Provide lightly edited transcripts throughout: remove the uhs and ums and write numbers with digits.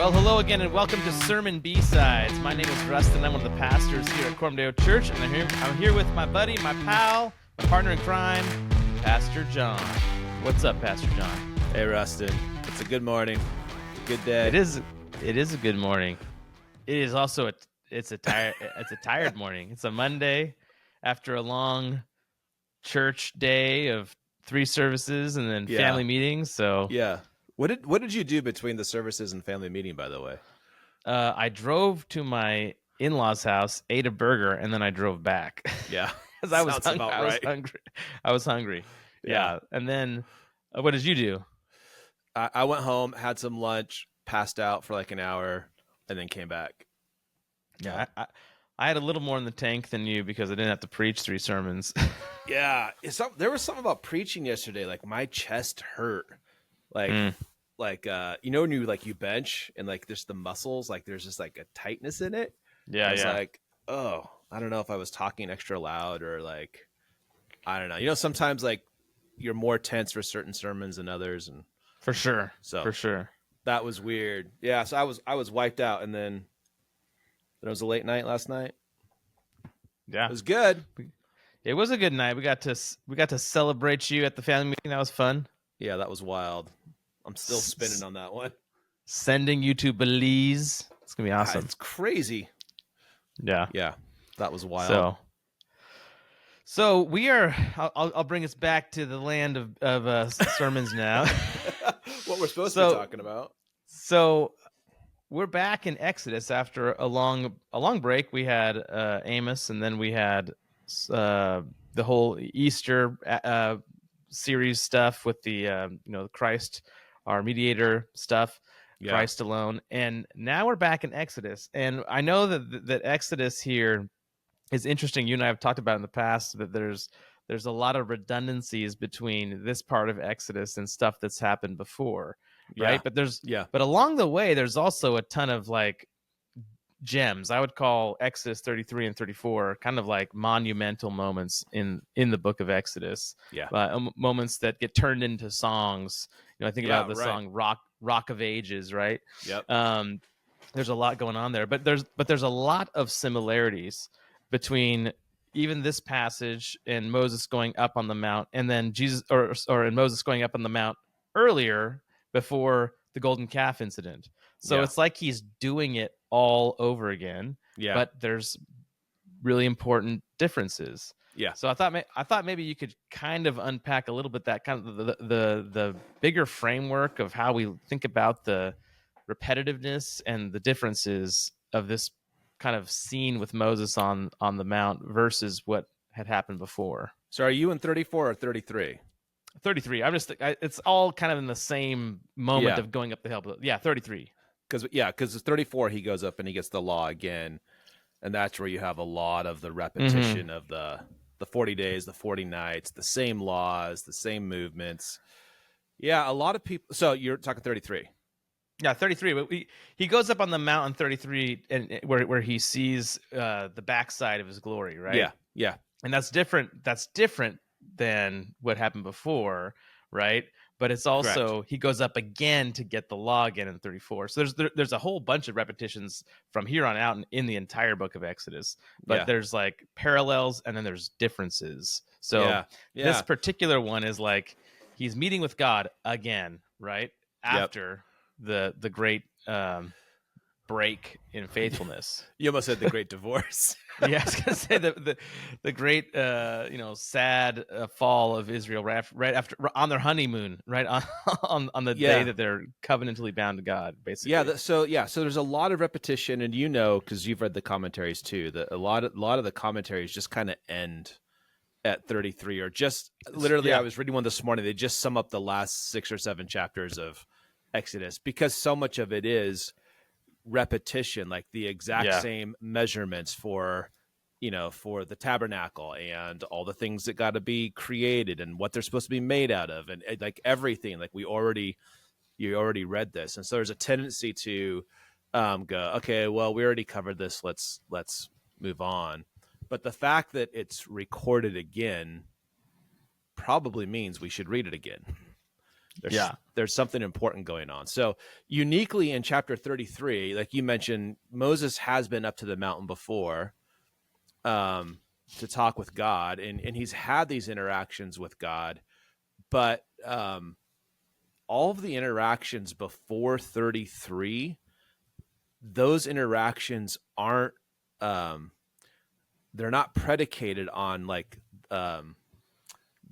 Well, hello again, and welcome to Sermon B-Sides. My name is Rusten. I'm one of the pastors here at Cormdale Church, and I'm here with my buddy, my pal, my partner in crime, Pastor Jon. What's up, Pastor Jon? Hey, Rusten. It's a good morning, good day. It is a good morning. It is also it's a tired morning. It's a Monday after a long church day of 3 services and then family meetings. So yeah. What did you do between the services and family meeting, by the way? I drove to my in-laws' house, ate a burger, and then I drove back. Yeah, because I was hungry. I was hungry. Yeah. And then, what did you do? I went home, had some lunch, passed out for like an hour, and then came back. Yeah, I had a little more in the tank than you because I didn't have to preach 3 sermons. Yeah, there was something about preaching yesterday. Like my chest hurt. Like you know when you bench and like there's the muscles, like there's just like a tightness in it. Yeah, it's like, oh, I don't know if I was talking extra loud or like, I don't know. You know, sometimes like you're more tense for certain sermons than others, and for sure, that was weird. Yeah, so I was wiped out, and then it was a late night last night. Yeah, it was good. It was a good night. We got to celebrate you at the family meeting. That was fun. Yeah, that was wild. I'm still spinning on that one. Sending you to Belize. It's gonna be awesome. God, it's crazy. Yeah, that was wild. So we are. I'll bring us back to the land of sermons now. What we're supposed to be talking about. So we're back in Exodus after a long break. We had Amos, and then we had the whole Easter series stuff with the Christ, our mediator stuff, Christ alone, and now we're back in Exodus. And I know that Exodus here is interesting. You and I have talked about in the past that there's a lot of redundancies between this part of Exodus and stuff that's happened before, right? But along the way, there's also a ton of like gems. I would call Exodus 33 and 34 kind of like monumental moments in the book of Exodus. Moments that get turned into songs. I think about the song Rock of Ages, right? Yep. There's a lot going on there, but there's a lot of similarities between even this passage and Moses going up on the mount, and then Jesus or in Moses going up on the mount earlier before the golden calf incident. So it's like he's doing it all over again. Yeah. But there's really important differences. Yeah. So I thought maybe you could kind of unpack a little bit that kind of the bigger framework of how we think about the repetitiveness and the differences of this kind of scene with Moses on the mount versus what had happened before. So are you in 34 or 33? 33. It's all kind of in the same moment of going up the hill. But 33. Because 34 he goes up and he gets the law again, and that's where you have a lot of the repetition of the 40 days, the 40 nights, the same laws, the same movements. Yeah, a lot of people. So you're talking 33. Yeah, 33. But he goes up on the mountain 33, and where he sees the backside of his glory, right? Yeah. And that's different. That's different than what happened before, right? But it's also correct. He goes up again to get the law again in 34. So there's a whole bunch of repetitions from here on out in the entire book of Exodus. But there's like parallels and then there's differences. So this particular one is like he's meeting with God again, right? After the great break in faithfulness. You almost said the great divorce. Yeah, I was gonna say the great sad fall of Israel right after on their honeymoon, right on the day that they're covenantally bound to God, basically. So there's a lot of repetition, and because you've read the commentaries too, that a lot of the commentaries just kind of end at 33, or just literally. I was reading one this morning. They just sum up the last 6 or 7 chapters of Exodus because so much of it is repetition, like the exact same measurements for the tabernacle and all the things that got to be created and what they're supposed to be made out of, and like everything. Like you already read this, and so there's a tendency to go, okay, well, we already covered this. Let's move on. But the fact that it's recorded again probably means we should read it again. Yeah. There's something important going on. So uniquely in chapter 33, like you mentioned, Moses has been up to the mountain before to talk with God, and he's had these interactions with God, but all of the interactions before 33, those interactions aren't they're not predicated on like the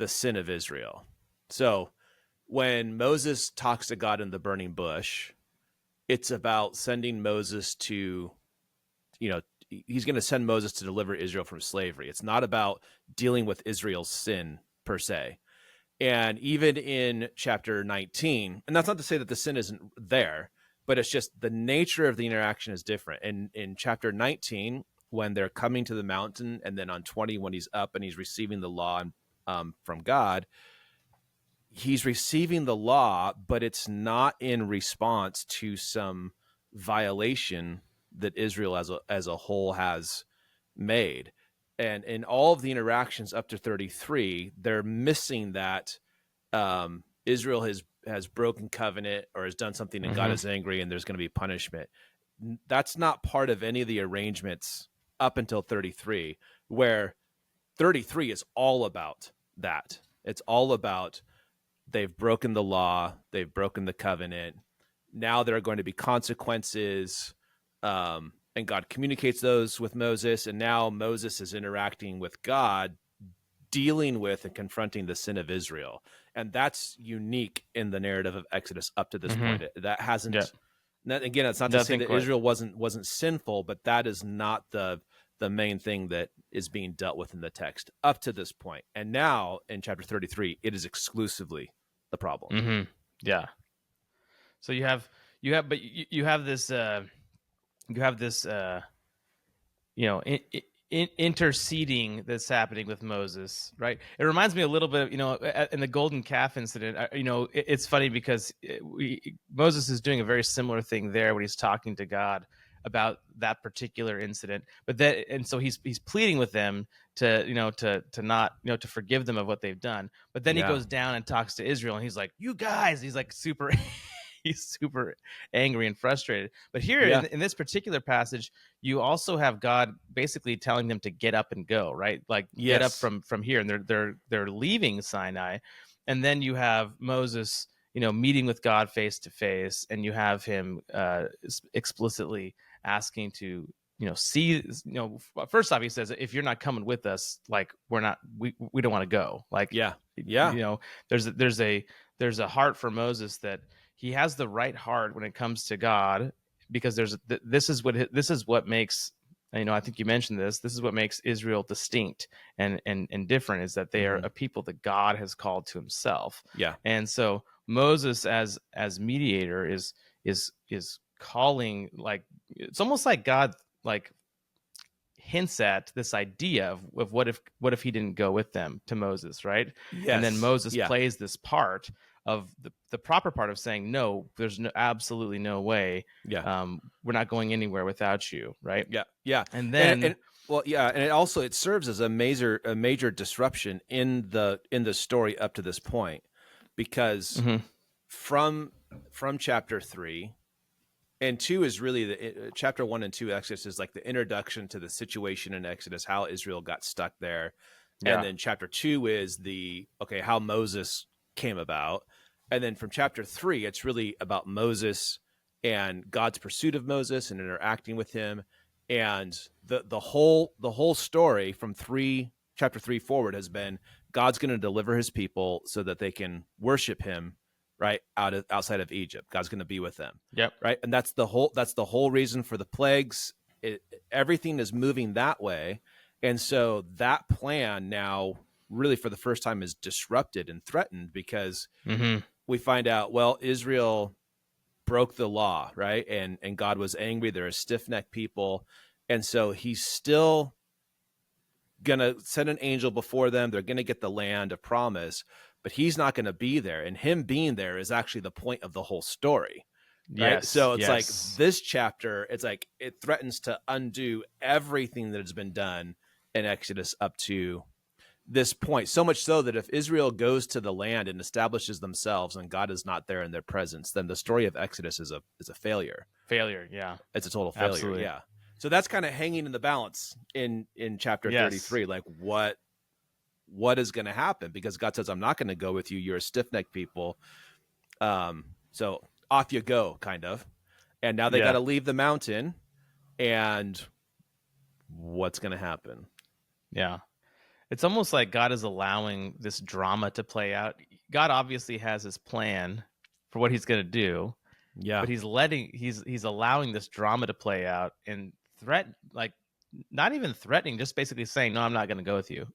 sin of Israel. So when Moses talks to God in the burning bush, it's about sending Moses to, he's going to send Moses to deliver Israel from slavery. It's not about dealing with Israel's sin per se. And even in chapter 19, and that's not to say that the sin isn't there, but it's just the nature of the interaction is different. And in chapter 19, when they're coming to the mountain, and then on 20, when he's up and he's receiving the law from God, he's receiving the law, but it's not in response to some violation that Israel as a whole has made. And in all of the interactions up to 33, they're missing that Israel has broken covenant or has done something and God is angry and there's going to be punishment. That's not part of any of the arrangements up until 33, where 33 is all about that. It's all about they've broken the law, they've broken the covenant. Now there are going to be consequences, and God communicates those with Moses. And now Moses is interacting with God, dealing with and confronting the sin of Israel. And that's unique in the narrative of Exodus up to this point. That hasn't. Yeah. Again, it's not to say that Israel wasn't sinful, but that is not the main thing that is being dealt with in the text up to this point. And now in chapter 33, it is exclusively the problem. Yeah. So you have this interceding that's happening with Moses, right? It reminds me a little bit of, in the golden calf incident, it's funny because Moses is doing a very similar thing there when he's talking to God about that particular incident, so he's pleading with them to not, to forgive them of what they've done. But then he goes down and talks to Israel, and he's like, you guys, he's like super he's super angry and frustrated. But here in this particular passage, you also have God basically telling them to get up and go, right? Like get up from here, and they're leaving Sinai. And then you have Moses, meeting with God face to face, and you have him explicitly asking to, see, first off, he says, if you're not coming with us, like we don't want to go. Like, there's a heart for Moses that he has the right heart when it comes to God, because this is what makes, I think you mentioned this is what makes Israel distinct and different, is that they are a people that God has called to himself. Yeah. And so Moses as mediator is calling, like, it's almost like God like hints at this idea of what if he didn't go with them to Moses, right? Yes. And then Moses plays this part of the proper part of saying, no, there's absolutely no way. We're not going anywhere without you, right? Yeah. And then and it serves as a major disruption in the story up to this point, because from chapter 3 and 2 is really chapter 1 and 2 Exodus is like the introduction to the situation in Exodus, how Israel got stuck there. And then chapter 2 is how Moses came about. And then from chapter 3, it's really about Moses and God's pursuit of Moses and interacting with him. And the whole story from chapter 3 forward has been God's going to deliver his people so that they can worship him, right, outside of Egypt. God's going to be with them. Yep. Right. And that's the whole reason for the plagues. Everything is moving that way. And so that plan now really for the first time is disrupted and threatened, because we find out, Israel broke the law, right? And God was angry. They're a stiff-necked people. And so he's still going to send an angel before them. They're going to get the land of promise, but he's not going to be there. And him being there is actually the point of the whole story. Right? Yes. So it's like this chapter, it's like it threatens to undo everything that has been done in Exodus up to this point, so much so that if Israel goes to the land and establishes themselves and God is not there in their presence, then the story of Exodus is a failure. Failure, yeah. It's a total failure. Absolutely. Yeah. So that's kind of hanging in the balance in chapter 33. Like what is going to happen? Because God says, I'm not going to go with you. You're a stiff-necked people. So off you go, kind of. And now they got to leave the mountain. And what's going to happen? Yeah. It's almost like God is allowing this drama to play out. God obviously has his plan for what he's going to do. Yeah. But he's allowing this drama to play out and not even threatening, just basically saying, no, I'm not going to go with you.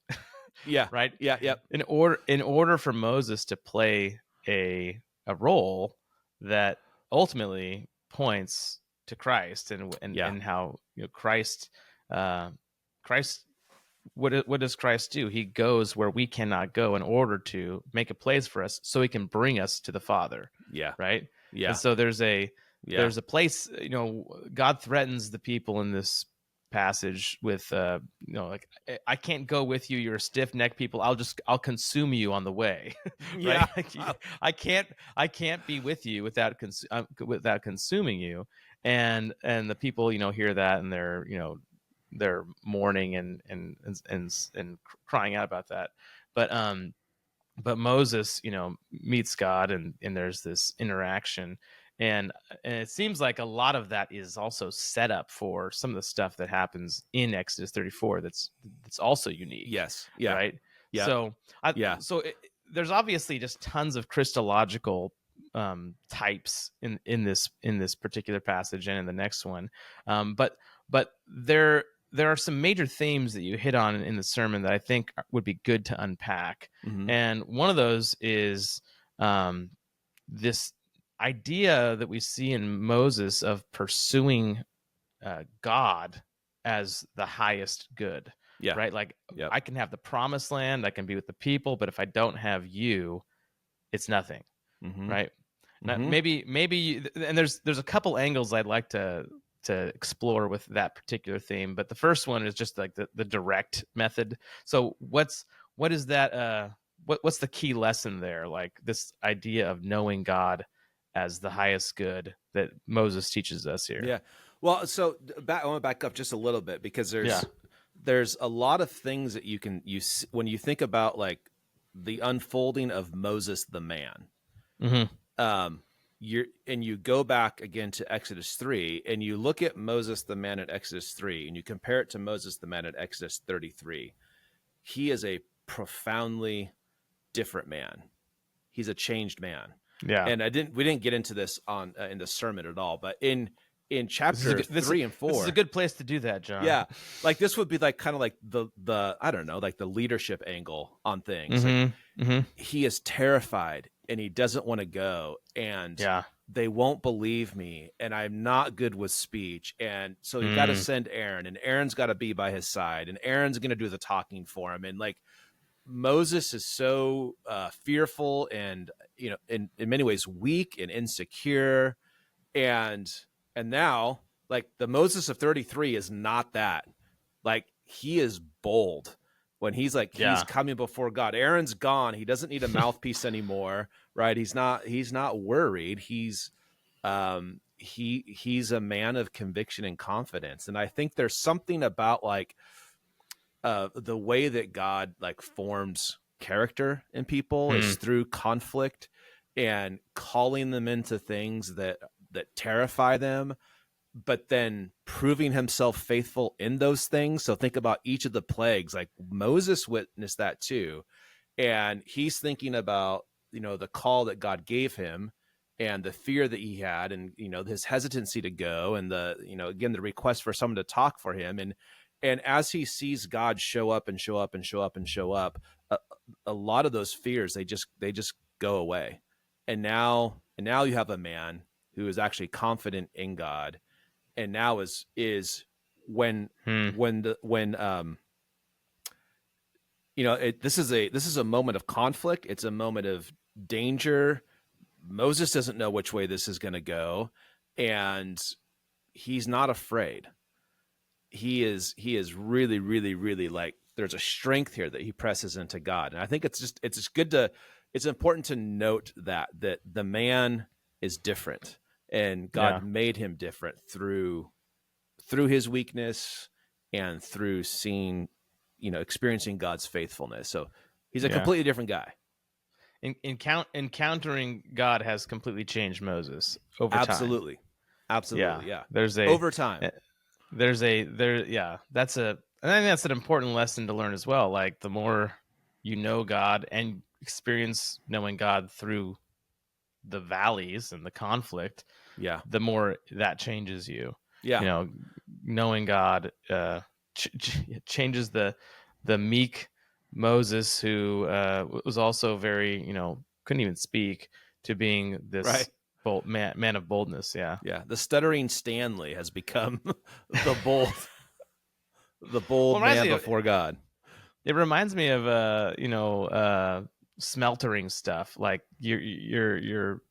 Yeah. Right. Yeah. Yep. In order for Moses to play a role that ultimately points to Christ and how, Christ, what does Christ do? He goes where we cannot go in order to make a place for us so he can bring us to the Father. Yeah. Right. Yeah. And so there's a place, God threatens the people in this passage with, like, I can't go with you. You're a stiff-necked people. I'll consume you on the way. Right? Yeah. I can't be with you without consuming you. And the people, hear that and they're mourning and crying out about that. But Moses, meets God and there's this interaction. And it seems like a lot of that is also set up for some of the stuff that happens in Exodus 34 that's also unique. Yes. Yeah. Right. Yeah. So there's obviously just tons of Christological types in this particular passage and in the next one. But there are some major themes that you hit on in the sermon that I think would be good to unpack. Mm-hmm. And one of those is this idea that we see in Moses of pursuing God as the highest good. Yeah. Right. Like, I can have the promised land, I can be with the people, but if I don't have you, it's nothing. Mm-hmm. Right. Now, Mm-hmm. maybe, and there's a couple angles I'd like to explore with that particular theme, but the first one is just like the direct method. So what is that? What's the key lesson there? Like this idea of knowing God as the highest good that Moses teaches us here. Yeah. Well, so I want to back up just a little bit because there's a lot of things that you when you think about like the unfolding of Moses the man. Mm-hmm. You go back again to Exodus 3 and you look at Moses the man at Exodus 3 and you compare it to Moses the man at Exodus 33. He is a profoundly different man. He's a changed man. Yeah. And we didn't get into this in the sermon at all, but in chapter 3 and 4. This is a good place to do that, John. Yeah. Like this would be like kind of like the I don't know, like the leadership angle on things. Mm-hmm. Like, he is terrified and he doesn't want to go, and they won't believe me, and I'm not good with speech, and so you got to send Aaron, and Aaron's got to be by his side, and Aaron's going to do the talking for him. And like Moses is so fearful and in many ways weak and insecure, and now like the Moses of 33 is not that. Like he is bold when he's like he's coming before God. Aaron's gone. He doesn't need a mouthpiece anymore, right? He's not worried. He's a man of conviction and confidence. And I think there's something about like the way that God like forms character in people is through conflict and calling them into things that terrify them, but then proving himself faithful in those things. So think about each of the plagues. Like Moses witnessed that too. And he's thinking about, the call that God gave him and the fear that he had and, his hesitancy to go and again, the request for someone to talk for him. And as he sees God show up and show up and show up and show up, a lot of those fears, they just go away. And now you have a man who is actually confident in God. And now is when this is a moment of conflict. It's a moment of danger. Moses doesn't know which way this is going to go, and he's not afraid. He is really, really, really like there's a strength here that he presses into God. And I think it's important to note that the man is different, and God Yeah. made him different through his weakness and through seeing, experiencing God's faithfulness. So he's a Yeah. completely different guy. Encountering God has completely changed Moses over time. Absolutely. Absolutely. Yeah. There's a Over time. yeah, and I think that's an important lesson to learn as well. Like, the more you know God and experience knowing God through the valleys and the conflict, Yeah. the more that changes you. Yeah. Knowing God changes the meek Moses, who was also very, couldn't even speak, to being this Right. bold man of boldness. Yeah. Yeah. The stuttering Stanley has become the bold Well, man before God. it reminds me of smeltering stuff. Like, you're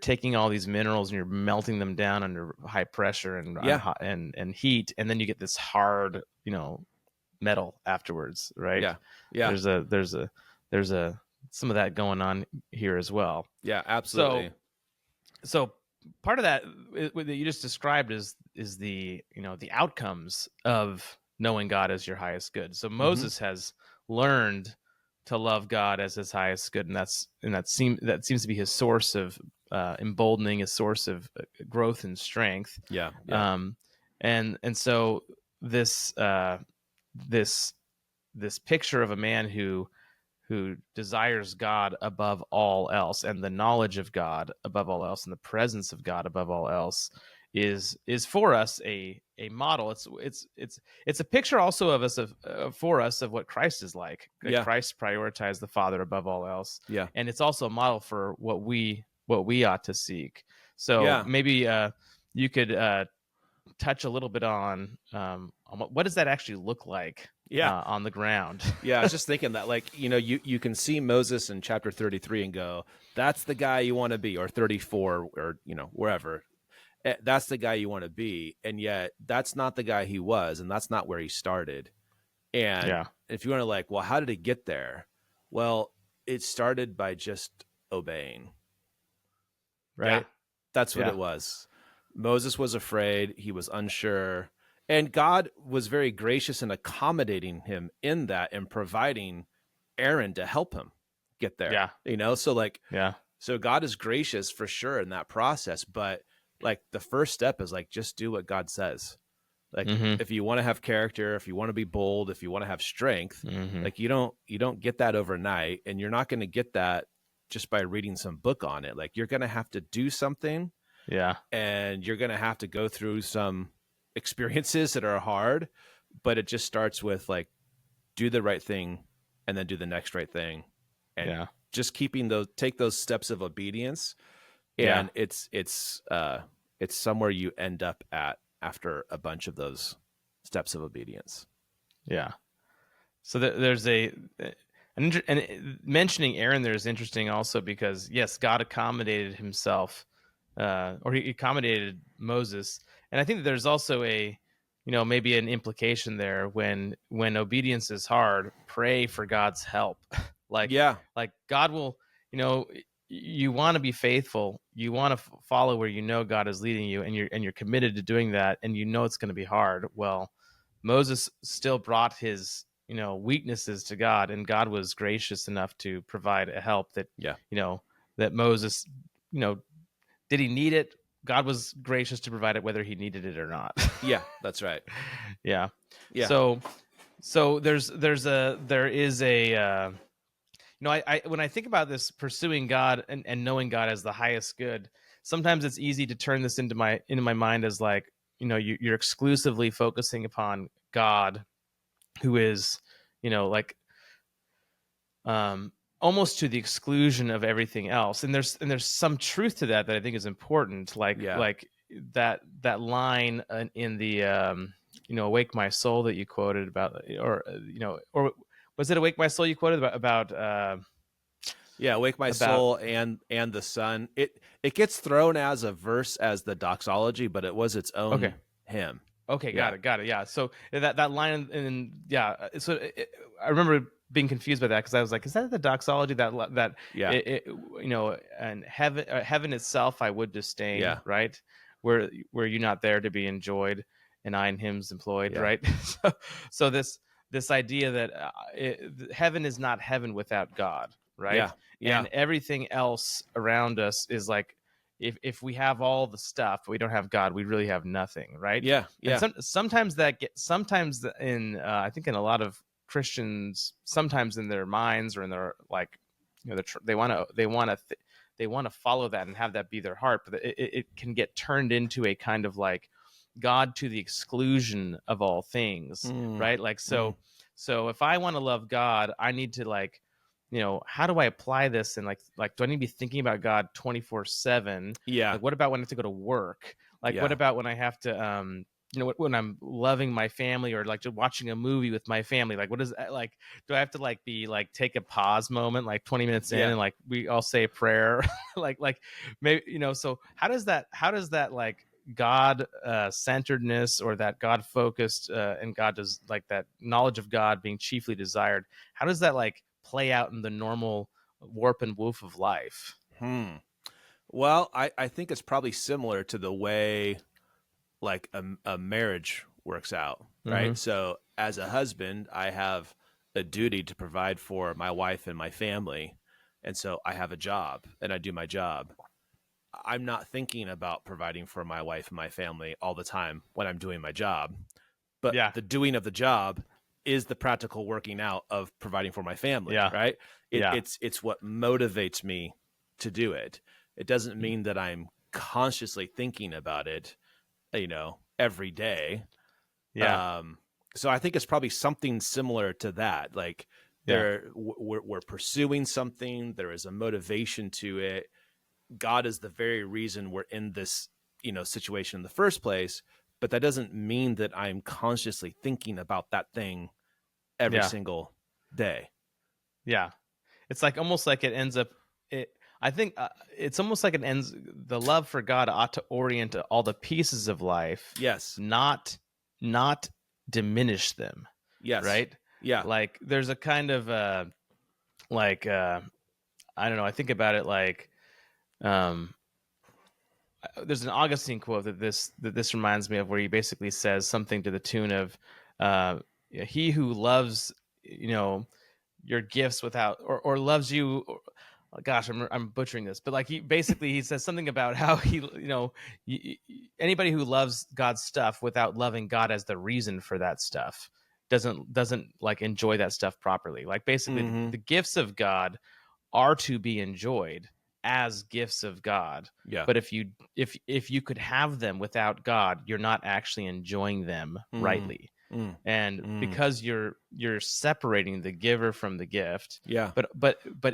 taking all these minerals and you're melting them down under high pressure and Yeah. and heat, and then you get this hard, metal afterwards, right? Yeah. Yeah. There's a some of that going on here as well. Yeah. Absolutely. So part of that that you just described is the, the outcomes of knowing God as your highest good. So Moses has learned to love God as his highest good, and that seems to be his source of emboldening, his source of growth and strength. Yeah. Yeah. And so this this picture of a man who desires God above all else, and the knowledge of God above all else, and the presence of God above all else, is for us a model. It's a picture also of us for us of what Christ is like. Yeah. Christ prioritized the Father above all else. Yeah. And it's also a model for what we ought to seek. So Yeah. maybe you could touch a little bit on what does that actually look like on the ground. Yeah, I was just thinking that, like, you can see Moses in chapter 33 and go, that's the guy you want to be, or 34, or wherever. That's the guy you want to be, and yet that's not the guy he was, and that's not where he started. And if you want to, like, well, how did he get there? Well, it started by just obeying. Right? Yeah, that's what it was. Moses was afraid. He was unsure. And God was very gracious in accommodating him in that, and providing Aaron to help him get there. Yeah. So God is gracious for sure in that process. But, like, the first step is, like, just do what God says. Like, if you want to have character, if you want to be bold, if you want to have strength, like, you don't get that overnight, and you're not going to get that just by reading some book on it. Like, you're going to have to do something. Yeah. And you're going to have to go through some experiences that are hard, but it just starts with, like, do the right thing and then do the next right thing. And just take those steps of obedience. And it's somewhere you end up at after a bunch of those steps of obedience. Yeah. So there's and mentioning Aaron there is interesting also, because yes, God accommodated himself, or he accommodated Moses. And I think that there's also maybe an implication there when obedience is hard, pray for God's help. like God will, you want to be faithful. You want to follow where God is leading you, and you're committed to doing that, and it's going to be hard. Well, Moses still brought his weaknesses to God, and God was gracious enough to provide a help that that Moses, did he need it? God was gracious to provide it whether he needed it or not. Yeah, that's right. Yeah. Yeah. So there is a I when I think about this, pursuing God and knowing God as the highest good, sometimes it's easy to turn this into my mind as, like, you're exclusively focusing upon God, who is, like, almost to the exclusion of everything else. And there's some truth to that I think is important. Like that line in the "Awake My Soul" that you quoted about, or was it "Awake My Soul" you quoted about "Awake My Soul" and the sun. It gets thrown as a verse as the doxology, but it was its own hymn. Okay, Yeah. got it. Yeah. So that line and yeah. So I remember being confused by that because I was like, is that the doxology that Yeah. and heaven itself I would disdain, Yeah. right? Where you not there to be enjoyed, and I in him's employed, Yeah. right? So this idea that heaven is not heaven without God, right? Yeah. And Yeah. everything else around us is like, if we have all the stuff but we don't have God, we really have nothing, right? Yeah. And Yeah. sometimes in I think in a lot of Christians, sometimes in their minds or in their like, they want to follow that and have that be their heart, but it can get turned into a kind of like God to the exclusion of all things, Mm, right? Like mm. so if I want to love God, I need to like, how do I apply this? And like, do I need to be thinking about God 24/7? Yeah. Like, what about when I have to go to work? Like, what Yeah. about when I have to, when I'm loving my family or like just watching a movie with my family? Like, what is that? Like, do I have to like be like, take a pause moment, like 20 minutes in Yeah. and like, we all say a prayer? like maybe, so how does that like God centeredness or that God focused and God does like that knowledge of God being chiefly desired, how does that like play out in the normal warp and woof of life? Hmm. Well, I think it's probably similar to the way like a marriage works out, Mm-hmm. right? So as a husband, I have a duty to provide for my wife and my family. And so I have a job and I do my job. I'm not thinking about providing for my wife and my family all the time when I'm doing my job, but Yeah. the doing of the job is the practical working out of providing for my family, Yeah. right? Yeah. It's what motivates me to do it. It doesn't mean that I'm consciously thinking about it, every day. Yeah. Um, so I think it's probably something similar to that. Like Yeah. we're pursuing something. There is a motivation to it. God is the very reason we're in this, situation in the first place. But that doesn't mean that I'm consciously thinking about that thing every Yeah. single day. Yeah. It's like almost like it ends up. I think it's almost like it ends. The love for God ought to orient all the pieces of life, Yes. not diminish them, Yes. right? Yeah. Like there's a kind of like I don't know. I think about it like um, there's an Augustine quote that this reminds me of, where he basically says something to the tune of, "He who loves, your gifts without or loves you." Gosh, I'm butchering this, but like he says something about how he, anybody who loves God's stuff without loving God as the reason for that stuff doesn't like enjoy that stuff properly. Like basically, Mm-hmm. the gifts of God are to be enjoyed as gifts of God. Yeah. But if you could have them without God, you're not actually enjoying them Mm, rightly. mm, And mm. because you're separating the giver from the gift, Yeah. but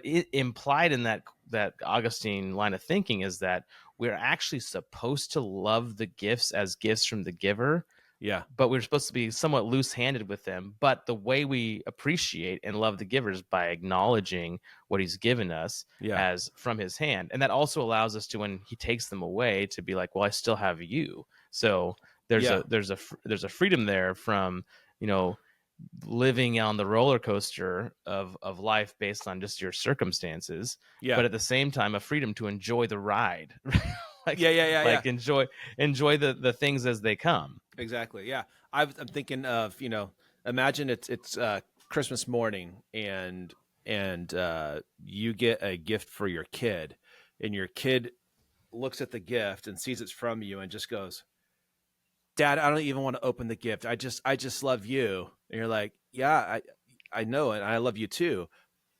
it implied in that Augustine line of thinking is that we're actually supposed to love the gifts as gifts from the giver, Yeah. but we're supposed to be somewhat loose-handed with them. But the way we appreciate and love the giver is by acknowledging what he's given us Yeah. as from his hand, and that also allows us to, when he takes them away, to be like, well, I still have you. So Yeah. there's a freedom there from, you know living on the roller coaster of life based on just your circumstances, Yeah. but at the same time a freedom to enjoy the ride. Yeah. Yeah. Yeah. Yeah. Like enjoy the things as they come. Exactly. Yeah. I'm thinking of, imagine it's Christmas morning and you get a gift for your kid, and your kid looks at the gift and sees it's from you and just goes, "Dad, I don't even want to open the gift. I just love you." And you're like, "Yeah, I know, and I love you too.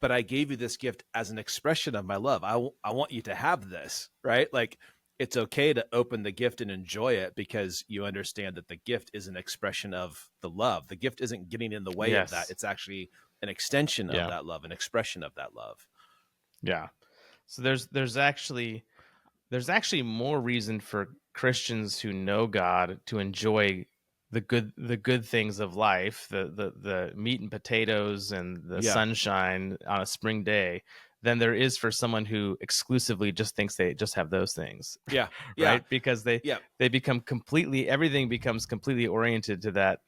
But I gave you this gift as an expression of my love. I want you to have this, right? Like, it's okay to open the gift and enjoy it because you understand that the gift is an expression of the love. The gift isn't getting in the way of that. Yes. It's actually an extension of Yeah. that love, an expression of that love." Yeah. So there's actually more reason for Christians who know God to enjoy the good things of life, the meat and potatoes and the Yeah. sunshine on a spring day, than there is for someone who exclusively just thinks they just have those things. Yeah. Yeah. Right? Because they become completely, everything becomes completely oriented to that.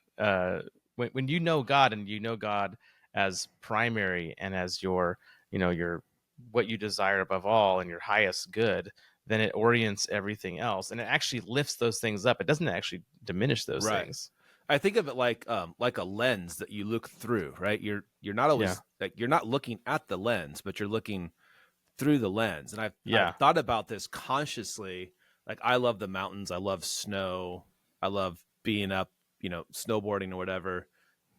When you know God, and you know God as primary and as your, your, what you desire above all and your highest good, then it orients everything else, and it actually lifts those things up. It doesn't actually diminish those Right. things. I think of it like a lens that you look through, right? You're not always like, you're not looking at the lens, but you're looking through the lens. And I've thought about this consciously. Like, I love the mountains, I love snow, I love being up, snowboarding or whatever.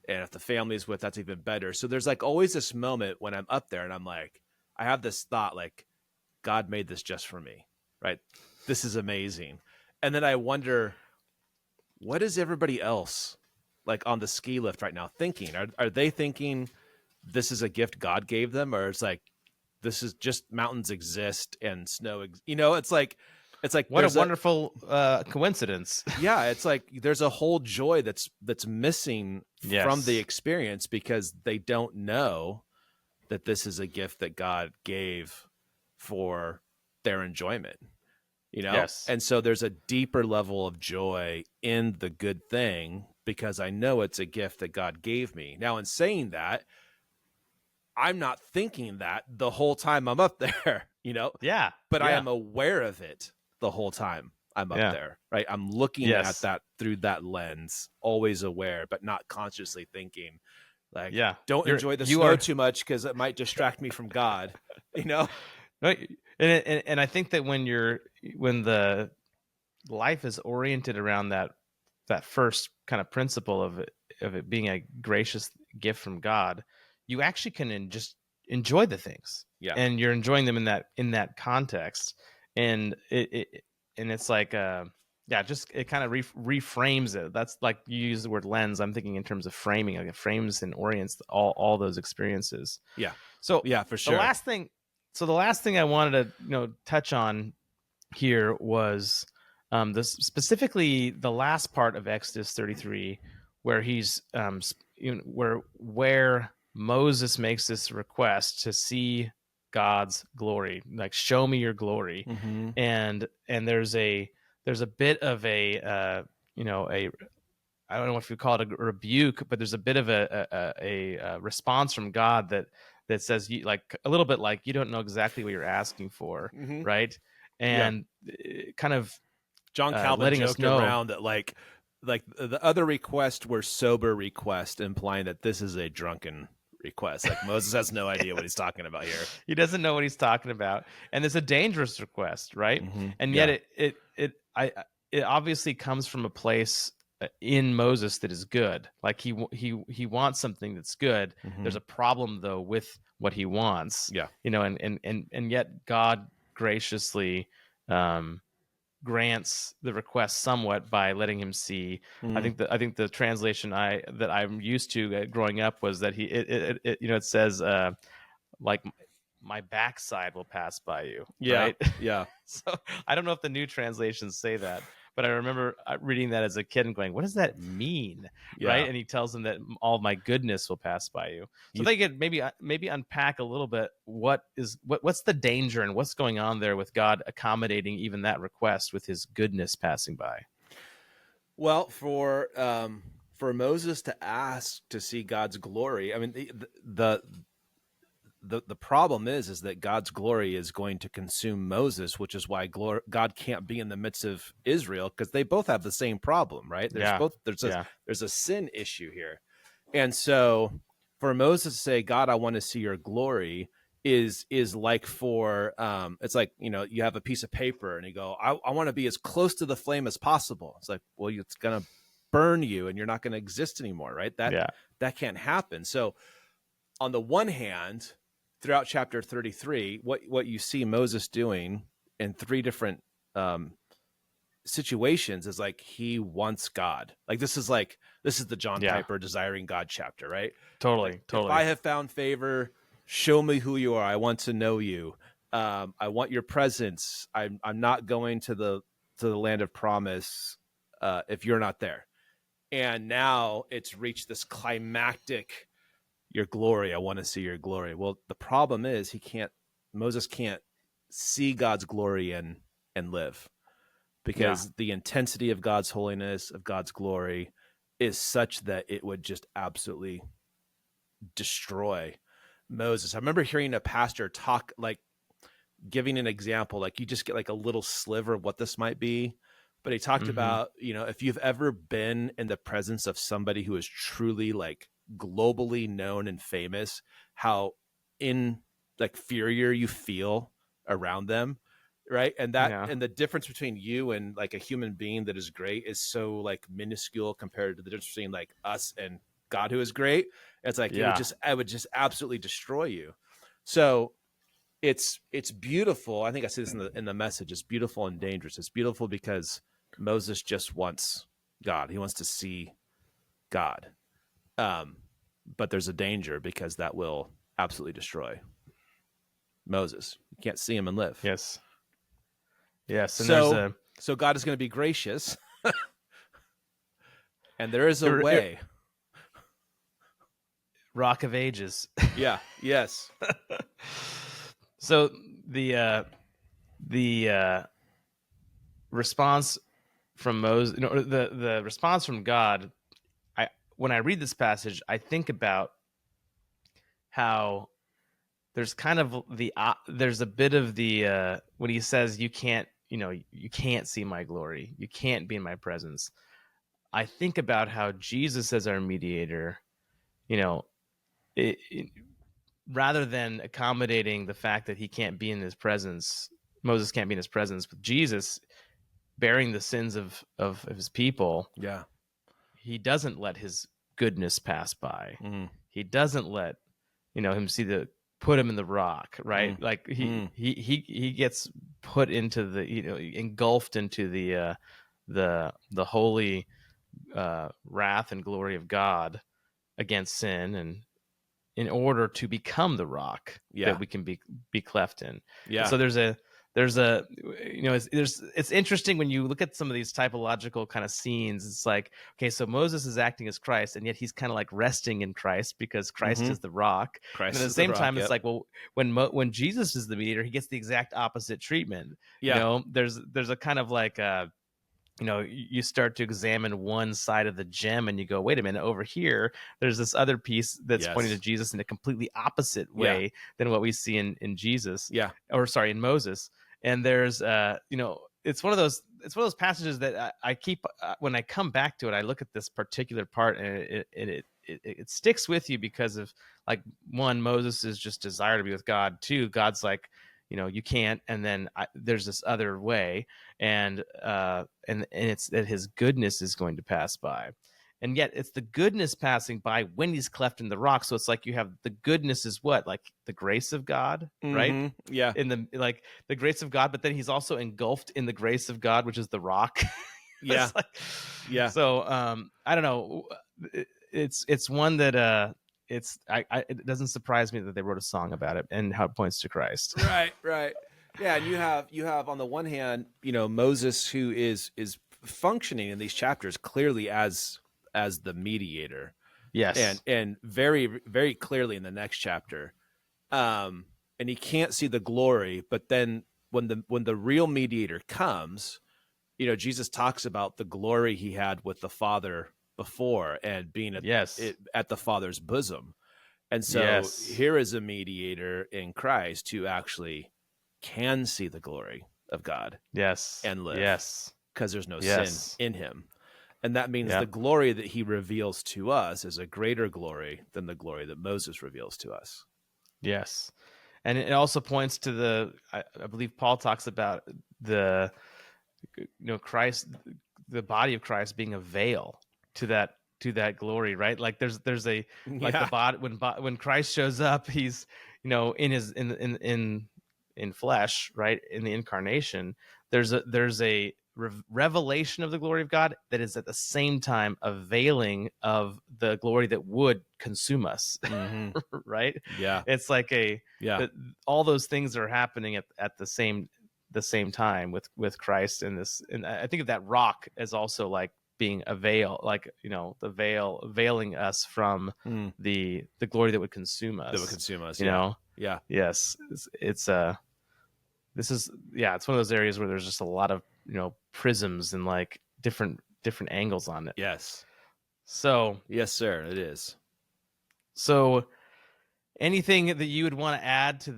And if the family is with, that's even better. So there's like always this moment when I'm up there and I'm like, I have this thought like, God made this just for me, right? This is amazing. And then I wonder, what is everybody else like on the ski lift right now thinking? Are they thinking this is a gift God gave them? Or it's like, this is just mountains exist and snow, it's like what a wonderful coincidence. Yeah. It's like, there's a whole joy that's missing from the experience, because they don't know that this is a gift that God gave for their enjoyment. Yes. And so there's a deeper level of joy in the good thing, because I know it's a gift that God gave me. Now, in saying that, I'm not thinking that the whole time I'm up there, Yeah. but I am aware of it the whole time I'm up there, right? I'm looking at that through that lens, always aware, but not consciously thinking like, don't enjoy the snow too much because it might distract me from God, No, and I think that when the life is oriented around that first kind of principle of it being a gracious gift from God, you actually can just enjoy the things. Yeah. And you're enjoying them in that context. And it's like, just it kind of reframes it. That's like, you use the word lens. I'm thinking in terms of framing, like it frames and orients all those experiences. Yeah. So yeah, for sure. The last thing I wanted to touch on here was this, specifically the last part of Exodus 33, where he's where Moses makes this request to see God's glory, like, show me your glory. Mm-hmm. And there's a bit of a I don't know if you call it a rebuke, but there's a bit of a response from God that says, you, like, a little bit like, you don't know exactly what you're asking for, mm-hmm. right? And kind of John Calvin letting joked us know around that like the other requests were sober requests, implying that this is a drunken request. Like, Moses has no idea what he's talking about here. He doesn't know what he's talking about, and it's a dangerous request, right? Mm-hmm. And yet it obviously comes from a place in Moses that is good. Like, he wants something that's good. Mm-hmm. There's a problem though with what he wants. And yet God graciously grants the request somewhat by letting him see. Mm-hmm. I think the translation that I'm used to growing up was that it says like, my backside will pass by you. Right? Yeah. So I don't know if the new translations say that, but I remember reading that as a kid and going, what does that mean? Yeah. Right? And he tells them that all my goodness will pass by you. So they could maybe unpack a little bit what's the danger and what's going on there with God accommodating even that request with his goodness passing by. Well, for Moses to ask to see God's glory, I mean, the problem is that God's glory is going to consume Moses, which is why God can't be in the midst of Israel, because they both have the same problem, right? There's a sin issue here. And so for Moses to say, God, I want to see your glory, is like for it's like, you have a piece of paper and you go, I want to be as close to the flame as possible. It's like, well, it's gonna burn you and you're not going to exist anymore, right? That can't happen. So on the one hand, throughout chapter 33, what you see Moses doing in three different situations is like, he wants God. Like, this is the John Piper desiring God chapter, right? Totally. If I have found favor, show me who you are. I want to know you. I want your presence. I'm not going to the land of promise if you're not there. And now it's reached this climactic, your glory. I want to see your glory. Well, the problem is he can't Moses can't see God's glory and live, Yeah. because the intensity of God's holiness, of God's glory, is such that it would just absolutely destroy Moses. I remember hearing a pastor talk, like giving an example, like you just get like a little sliver of what this might be. But he talked about, if you've ever been in the presence of somebody who is truly like globally known and famous, how inferior you feel around them. Right. And and the difference between you and like a human being that is great is so like minuscule compared to the difference between like us and God, who is great. It's like, it would just absolutely destroy you. So it's beautiful. I think I said this in the message. It's beautiful and dangerous. It's beautiful because Moses just wants God. He wants to see God. But there's a danger, because that will absolutely destroy Moses. You can't see him and live. Yes. Yes. And so God is going to be gracious. And there is a way. Rock of Ages. Yeah. Yes. So the response from Moses, the response from God, when I read this passage, I think about how there's kind of there's a bit of the when he says you can't see my glory, you can't be in my presence. I think about how Jesus as our mediator, rather than accommodating the fact that he can't be in his presence, Moses can't be in his presence, with Jesus bearing the sins of his people. Yeah. He doesn't let his goodness pass by. He doesn't let him put him in the rock, right? Like he gets put into the engulfed into the holy wrath and glory of God against sin, and in order to become the rock that we can be cleft in. Yeah. And so it's interesting when you look at some of these typological kind of scenes. It's like, okay, so Moses is acting as Christ, and yet he's kind of like resting in Christ because Christ is the rock. And at the same time, it's like, well, when Jesus is the mediator, he gets the exact opposite treatment. Yeah. There's a kind of like you start to examine one side of the gem and you go, wait a minute, over here, there's this other piece that's pointing to Jesus in a completely opposite way than what we see in Jesus. Yeah. Or sorry, in Moses. And there's, it's one of those passages that I keep, when I come back to it, I look at this particular part and it sticks with you because of, like, one, Moses' just desire to be with God. Two, God's like, you can't, and then there's this other way, and it's that his goodness is going to pass by, and yet it's the goodness passing by when he's cleft in the rock. So it's like you have the goodness is what, like the grace of God, right? Yeah. In the grace of God, but then he's also engulfed in the grace of God, which is the rock. Yeah. Yeah. So I don't know. It's one that it doesn't surprise me that they wrote a song about it and how it points to Christ. Right. Yeah, and you have on the one hand, Moses, who is functioning in these chapters clearly as the mediator. Yes. And very, very clearly in the next chapter. And he can't see the glory, but then when the real mediator comes, Jesus talks about the glory he had with the Father before and being at the Father's bosom. And so here is a mediator in Christ who actually can see the glory of God. Yes. And live. Yes. Because there's no sin in him. And that means the glory that he reveals to us is a greater glory than the glory that Moses reveals to us. Yes. And it also points to I believe Paul talks about Christ, the body of Christ being a veil to that glory, right? Like there's the body when Christ shows up, he's in flesh, right? In the incarnation, there's a revelation of the glory of God that is at the same time a veiling of the glory that would consume us. Right? Yeah. It's like all those things are happening at the same time with Christ in this. And I think of that rock as also like being a veil, like, the veil veiling us from the glory that would consume us. That would consume us. You know? Yeah. Yes, this is it's one of those areas where there's just a lot of prisms and like different angles on it. Yes. So Yes, sir. It is. so anything that you would want to add to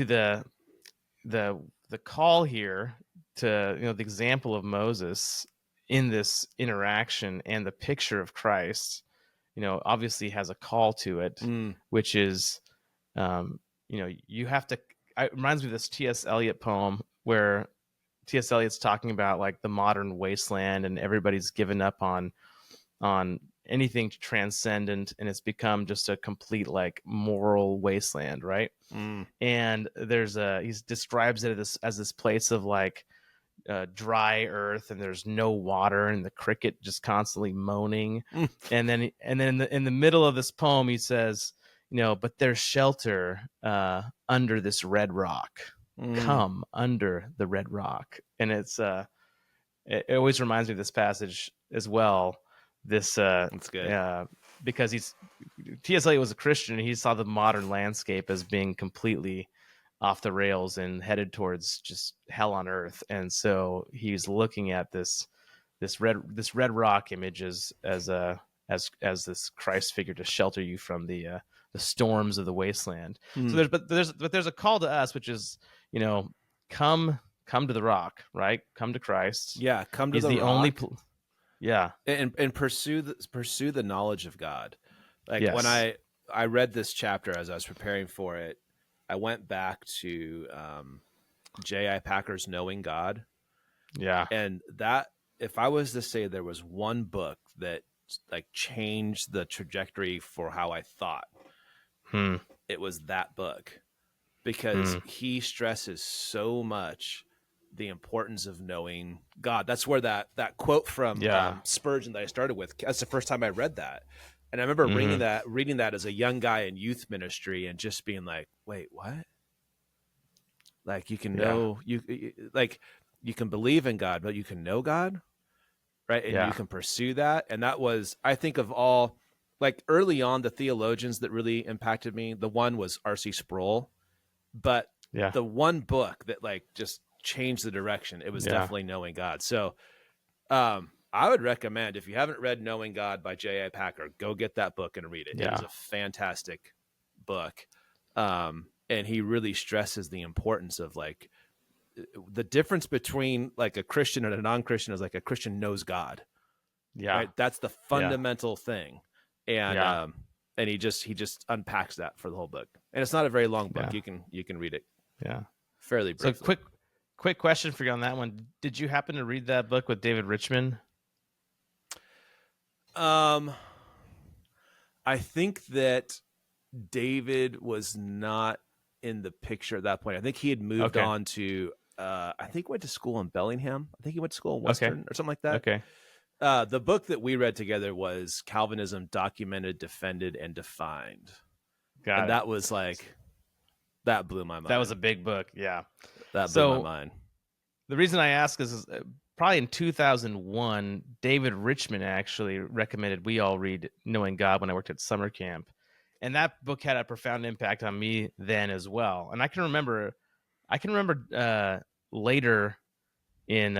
the call here to the example of Moses in this interaction and the picture of Christ, obviously has a call to it, which is, you have to. It reminds me of this T.S. Eliot poem where T.S. Eliot's talking about like the modern wasteland and everybody's given up on anything transcendent, and it's become just a complete like moral wasteland, right? And he describes it as this place of like dry earth, and there's no water, and the cricket just constantly moaning. And then in the middle of this poem, he says, but there's shelter under this red rock. Come under the red rock. And it always reminds me of this passage as well. That's good. Because T.S. Eliot was a Christian, and he saw the modern landscape as being completely off the rails and headed towards just hell on earth. And so he's looking at this red rock image as this Christ figure to shelter you from the storms of the wasteland. So there's a call to us, which is, come to the rock, right? Come to Christ. Yeah, come to He's the rock. And pursue the knowledge of God. Like yes. when I read this chapter as I was preparing for it, I went back to J.I. Packer's Knowing God. Yeah. And that, if I was to say there was one book that like changed the trajectory for how I thought, it was that book, because he stresses so much the importance of knowing God. That's where that quote from Spurgeon that I started with, that's the first time I read that. And I remember reading that as a young guy in youth ministry and just being like, wait, what? Like you can know, you can believe in God, but you can know God, right? And you can pursue that. And that was, I think of all, like early on, the theologians that really impacted me, the one was R.C. Sproul, but the one book that like just changed the direction, it was definitely Knowing God. So I would recommend, if you haven't read Knowing God by J.I. Packer, go get that book and read it. It is a fantastic book. And he really stresses the importance of like the difference between like a Christian and a non-Christian is like a Christian knows God. Yeah. Right? That's the fundamental thing. And and he just unpacks that for the whole book. And it's not a very long book. You can read it. Yeah. Fairly briefly. So quick question for you on that one. Did you happen to read that book with David Richmond? I think that David was not in the picture at that point. I think he had moved on to I think went to school in Bellingham. I think he went to school in Western or something like that. Okay. The book that we read together was Calvinism Documented, Defended, and Defined. That was like, that blew my mind. That was a big book. Yeah. That blew my mind. The reason I ask is probably in 2001, David Richmond actually recommended we all read Knowing God when I worked at summer camp. And that book had a profound impact on me then as well. And I can remember later in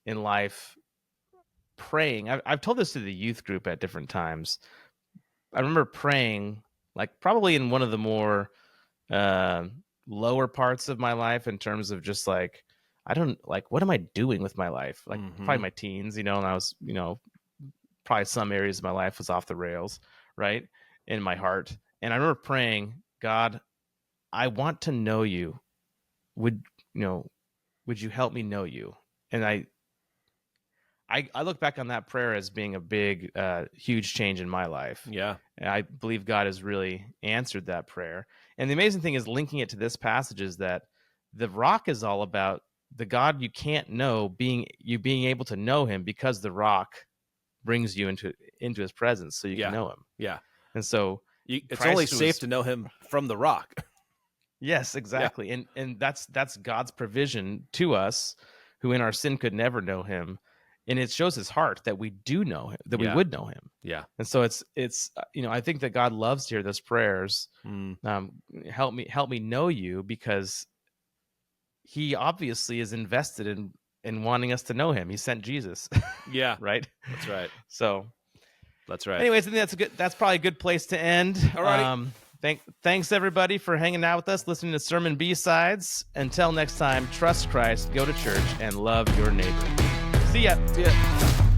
life praying. I've told this to the youth group at different times. I remember praying, like probably in one of the more lower parts of my life in terms of just like, I don't like, what am I doing with my life? Like probably my teens, and I was, probably some areas of my life was off the rails, right? In my heart. And I remember praying, God, I want to know you. Would you help me know you? And I look back on that prayer as being a big, huge change in my life. Yeah. And I believe God has really answered that prayer. And the amazing thing is linking it to this passage is that the rock is all about the God you can't know being able to know him, because the rock brings you into his presence so you can know him. Yeah. And so it's only safe to know him from the rock. Yes, exactly. And that's God's provision to us who in our sin could never know him. and it shows his heart that we do know him, that we Yeah. would know him. Yeah. And so it's I think that God loves to hear those prayers. Help me know you, because he obviously is invested in wanting us to know him. He sent Jesus. Yeah. Right. That's right. So That's right. anyways, I think that's probably a good place to end. All righty. Thanks everybody for hanging out with us, listening to Sermon B-Sides. Until next time, trust Christ, go to church, and love your neighbor. See ya. See ya.